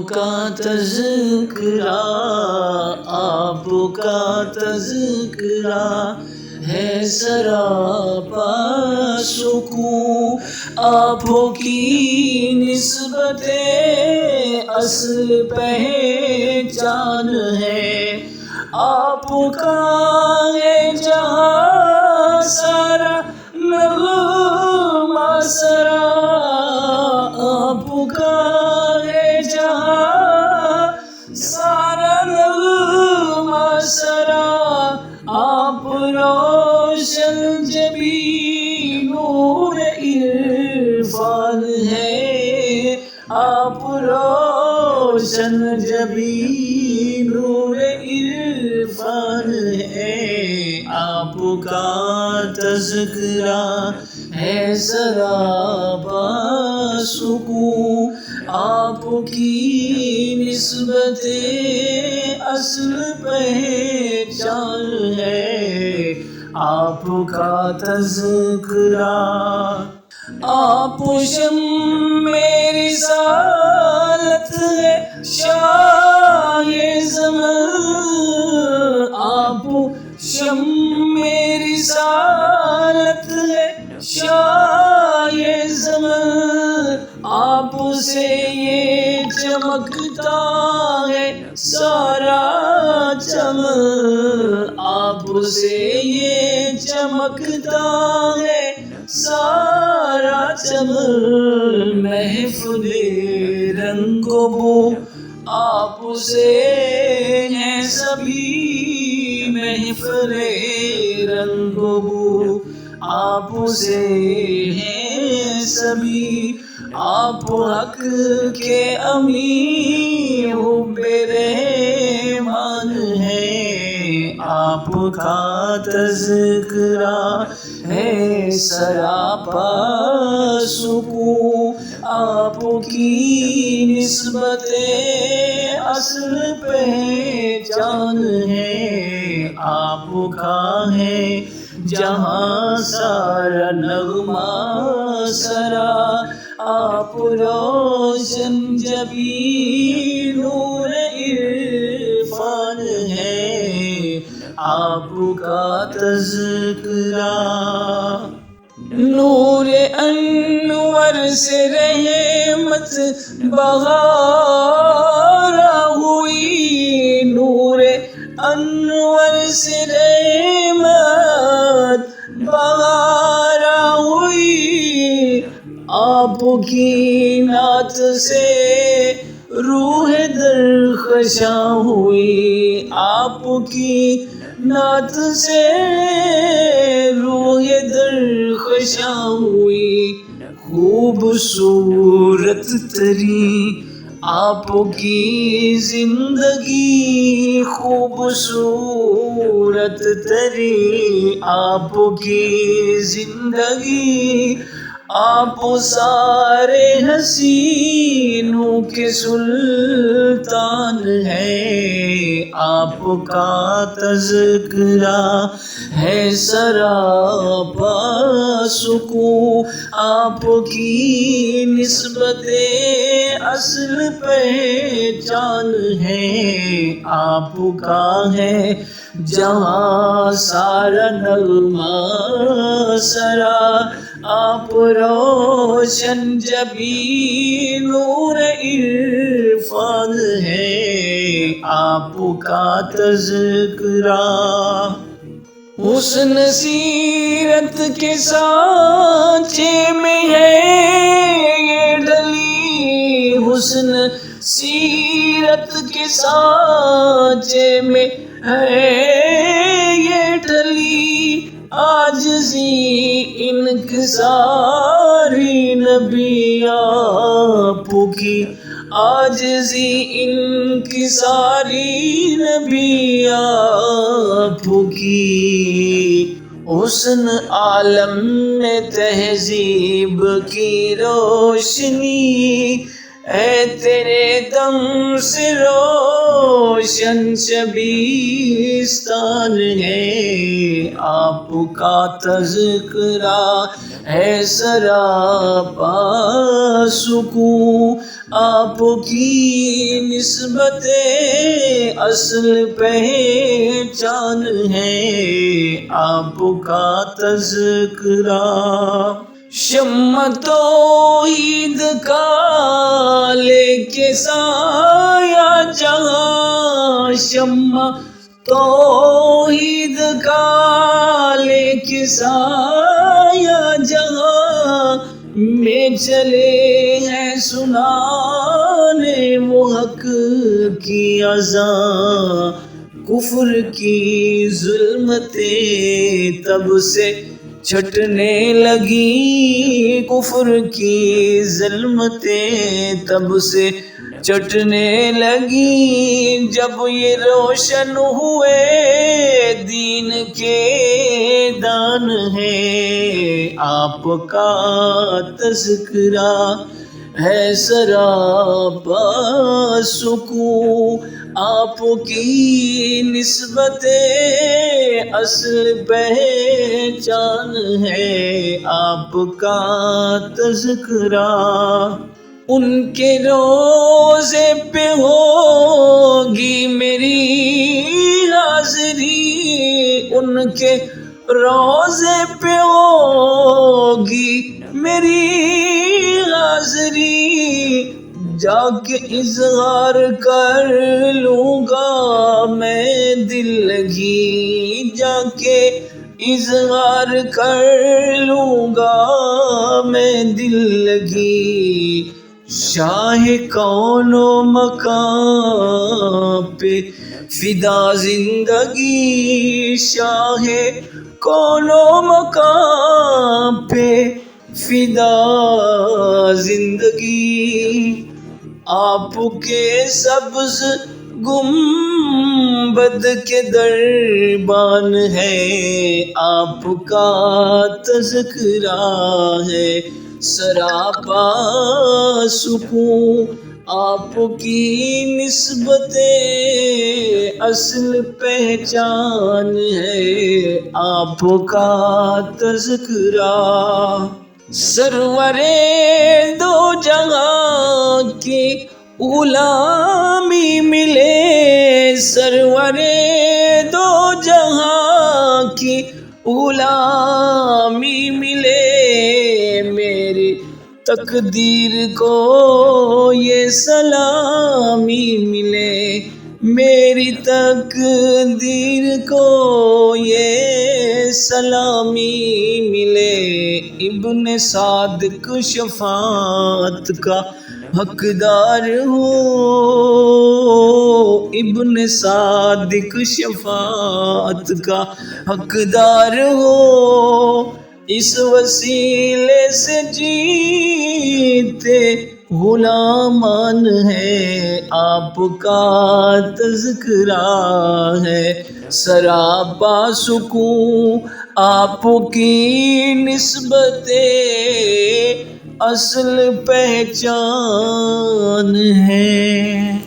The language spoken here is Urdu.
کا تذکرہ، آپ کا تذکرہ ہے سراپا سکون، آپ کی نسبت اصل پہچان ہے، آپ کا ہے جہاں سارا نغمہ سرا، آپ کا ہے جہاں سارا نغمہ سرا، آپ روشن جبی نور عرفان ہے، آپ روشن جبی نور عرفان ہے، آپ کا تذکرہ ہے سراپا سکون، آپ کی نسبت اصل پہچان ہے، آپ کا تذکرہ، آپ شمع رسالت ہے شاہ زمان، آپ شمع رسالت ہے شاہ زمان، آپ سے یہ چمکتا ہے سارا چمن، آپ سے یہ چمکتا ہے سارا چمن، محفل رنگ و بو آپ سے ہے سبھی، محفل رنگ و بو آپ سے ہیں سبھی، آپ حق کے امین حب رحمان ہیں، آپ کا تذکرہ ہے سراپا سکون، آپ کی نسبت اصل پہچان ہے، آپ کا ہے جہاں سارا نغمہ سرا، آپ روشن جبی نور عرفان ہے، آپ کا تذکرہ، نور انور سے رحمت بہار ہوئی، نور انور سے رحمت بہار ہوئی، آپ کی نعت سے روح درخشاں ہوئی، آپ کی نعت سے روح درخشاں ہوئی، خوبصورت ترین آپ کی زندگی، خوبصورت ترین آپ کی زندگی، آپ سارے حسینوں کے سلطان ہیں، آپ کا تذکرہ ہے سراپا سکون، آپ کی نسبت اصل پہچان ہے، آپ کا ہے جہاں سارا نغمہ سرا، آپ روشن جبی نور عرفان ہے، آپ کا تذکرہ، حسن سیرت کے سانچے میں ہے یہ ڈلی، حسن سیرت کے سانچے میں ہے یہ ڈلی، عاجزی انکساری نبی آپ کی، عاجزی انکساری نبی آپ کی، حسن عالم میں تہذیب کی روشنی، اے تیرے دم سے روشن شبیستان ہے، آپ کا تذکرہ ہے سراپا سکون، آپ کی نسبت اصل پہچان ہے آپ کا تذکرہ۔ شمع توحید کا لے کے سایہ جہاں، شمع توحید کا لے کے سایہ جہاں میں چلے ہیں سنانے وہ حق کی اذاں۔ کفر کی ظلمتیں تب سے چھٹنے لگی، کفر کی ظلمتیں تب سے چٹنے لگی، جب یہ روشن ہوئے دین کے دان ہے آپ کا تذکرہ، ہے سراپا سکون، آپ کی نسبت اصل پہچان ہے آپ کا تذکرہ۔ ان کے روضے پہ ہوگی میری حاضری، ان کے روضے پہ ہوگی میری حاضری، جا کے اظہار کر لوں گا میں دل لگی، جا کے اظہار کر لوں گا میں دل لگی۔ شاہ کون و مکان پہ فدا زندگی، شاہ کون و مکان پہ فدا زندگی، آپ کے سبز گنبد کے دربان ہے آپ کا تذکرہ، ہے سراپا سکون، آپ کی نسبت اصل پہچان ہے آپ کا تذکرہ۔ سرور دو جہاں کی غلامی ملے، سرور دو جہاں کی غلامی ملے، میری تقدیر کو یہ سلامی ملے، میری تقدیر کو یہ سلامی ملے۔ ابن صادق شفاعت کا حقدار ہو، ابن صادق شفاعت کا حقدار ہو، اس وسیلے سے جیتے غلامان ہے آپ کا تذکرہ، ہے سراپا سکون، آپ کی نسبت اصل پہچان ہے۔